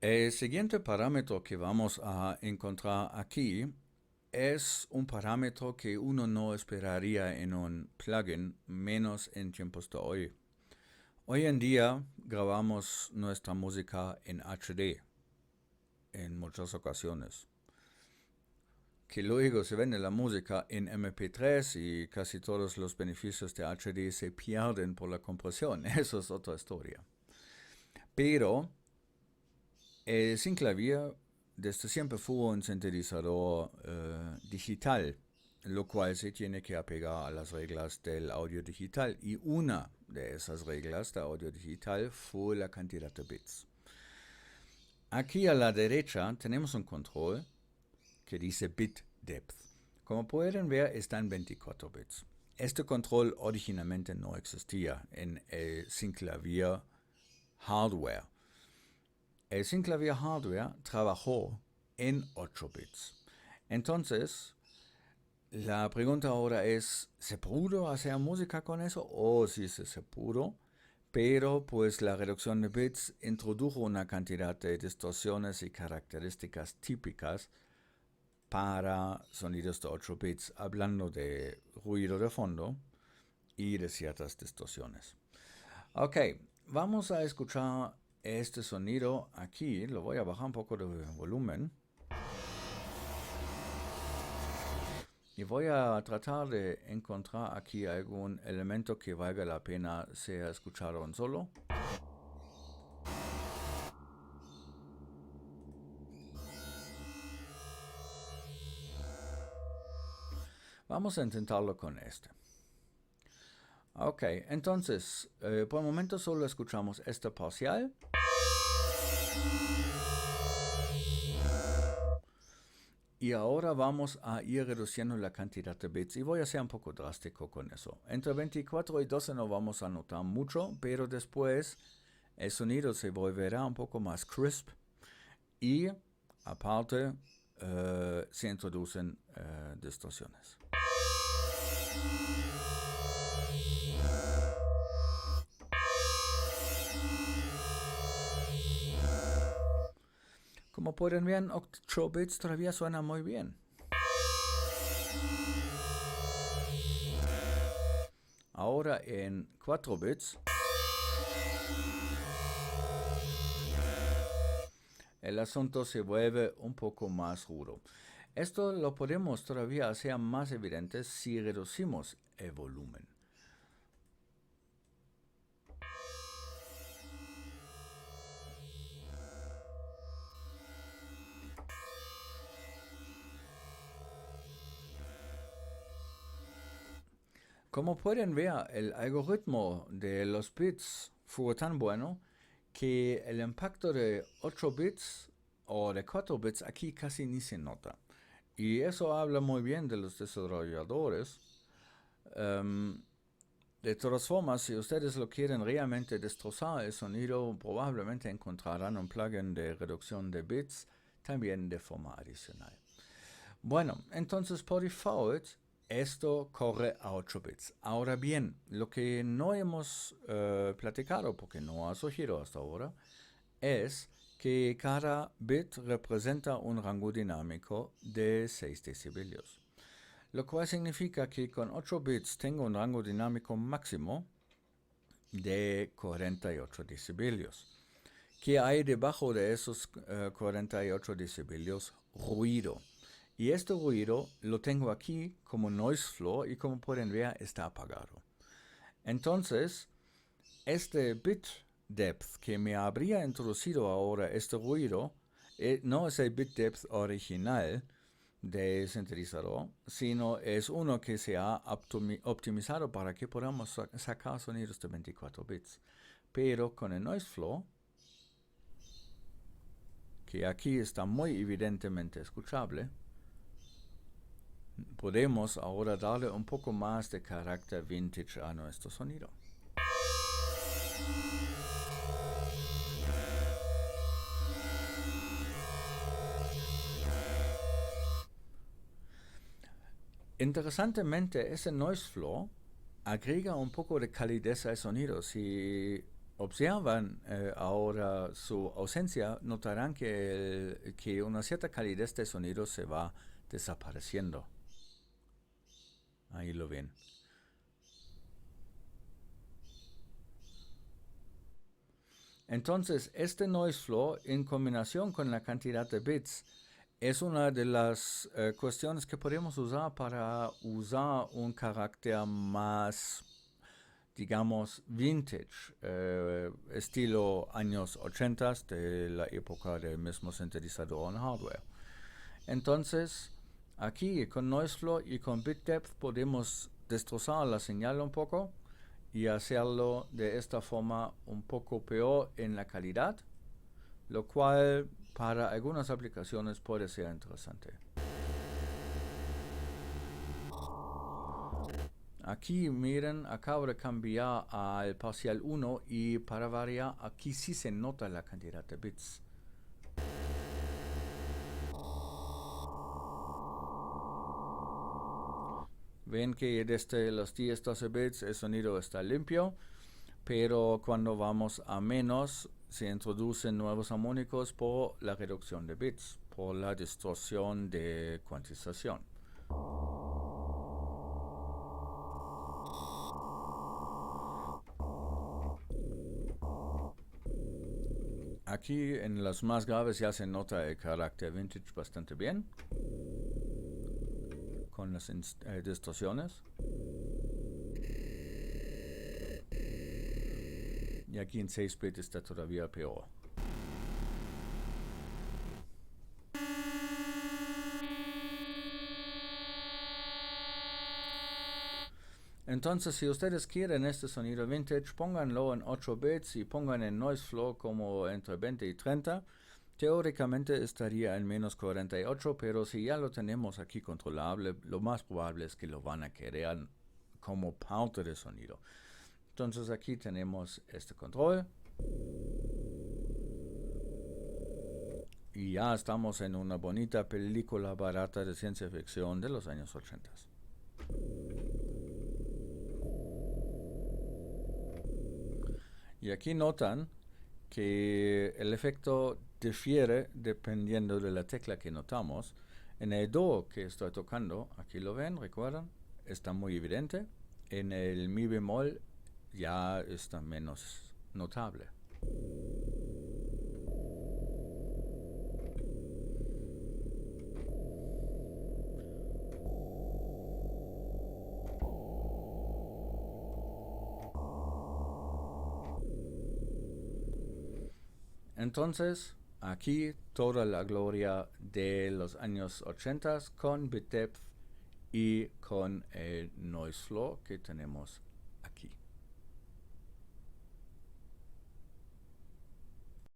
El siguiente parámetro que vamos a encontrar aquí es un parámetro que uno no esperaría en un plugin, menos en tiempos de hoy. Hoy en día grabamos nuestra música en HD en muchas ocasiones. Que luego se vende la música en MP3 y casi todos los beneficios de HD se pierden por la compresión. Eso es otra historia. Pero el synclavier desde siempre fue un sintetizador digital, lo cual se tiene que apegar a las reglas del audio digital. Y una de esas reglas de audio digital fue la cantidad de bits. Aquí a la derecha tenemos un control que dice bit depth. Como pueden ver, está en 24 bits. Este control originalmente no existía en el synclavier hardware. El synclavier hardware trabajó en 8 bits. Entonces, la pregunta ahora es, ¿se pudo hacer música con eso? O sí se pudo, pero pues la reducción de bits introdujo una cantidad de distorsiones y características típicas para sonidos de 8 bits, hablando de ruido de fondo y de ciertas distorsiones. Ok, vamos a escuchar este sonido aquí. Lo voy a bajar un poco de volumen. Y voy a tratar de encontrar aquí algún elemento que valga la pena sea escuchado en solo. Vamos a intentarlo con este. Ok, entonces, por el momento solo escuchamos este parcial. Y ahora vamos a ir reduciendo la cantidad de bits y voy a ser un poco drástico con eso. Entre 24 y 12 no vamos a notar mucho, pero después el sonido se volverá un poco más crisp y aparte se introducen distorsiones. Como pueden ver, 8 bits todavía suena muy bien. Ahora en 4 bits el asunto se vuelve un poco más rudo. Esto lo podemos todavía hacer más evidente si reducimos el volumen. Como pueden ver, el algoritmo de los bits fue tan bueno que el impacto de 8 bits o de 4 bits aquí casi ni se nota. Y eso habla muy bien de los desarrolladores. De todas formas, si ustedes lo quieren realmente destrozar el sonido, probablemente encontrarán un plugin de reducción de bits también de forma adicional. Bueno, entonces por default esto corre a 8 bits. Ahora bien, lo que no hemos platicado, porque no ha surgido hasta ahora, es que cada bit representa un rango dinámico de 6 decibelios. Lo cual significa que con 8 bits tengo un rango dinámico máximo de 48 decibelios. ¿Qué hay debajo de esos 48 decibelios? Ruido. Y este ruido lo tengo aquí como noise floor y como pueden ver está apagado. Entonces, este bit depth que me habría introducido ahora este ruido no es el bit depth original del sintetizador, sino es uno que se ha optimizado para que podamos sacar sonidos de 24 bits. Pero con el noise floor, que aquí está muy evidentemente escuchable, podemos ahora darle un poco más de carácter vintage a nuestro sonido. Interesantemente, ese noise floor agrega un poco de calidez al sonido. Si observan ahora su ausencia, notarán que una cierta calidez de sonido se va desapareciendo. Ahí lo ven. Entonces, este noise floor, en combinación con la cantidad de bits, es una de las cuestiones que podemos usar para usar un carácter más, digamos, vintage, estilo años 80 de la época del mismo sintetizador en hardware. Entonces, aquí con noise floor y con bit depth podemos destrozar la señal un poco y hacerlo de esta forma un poco peor en la calidad, lo cual para algunas aplicaciones puede ser interesante. Aquí miren, acabo de cambiar al parcial 1 y para variar aquí sí se nota la cantidad de bits. Ven que desde los 10-12 bits el sonido está limpio, pero cuando vamos a menos se introducen nuevos armónicos por la reducción de bits, por la distorsión de cuantización. Aquí en los más graves ya se nota el carácter vintage bastante bien, con las distorsiones. Y aquí en 6 bits está todavía peor. Entonces, si ustedes quieren este sonido vintage, pónganlo en 8 bits y pongan el noise floor como entre 20 y 30. Teóricamente estaría en menos 48, pero si ya lo tenemos aquí controlable, lo más probable es que lo van a querer como parte del sonido. Entonces aquí tenemos este control. Y ya estamos en una bonita película barata de ciencia ficción de los años 80. Y aquí notan que el efecto difiere dependiendo de la tecla que notamos. En el do que estoy tocando, aquí lo ven, recuerdan, está muy evidente. En el mi bemol ya está menos notable. Entonces, aquí toda la gloria de los años 80 con bit depth y con el noise floor que tenemos aquí.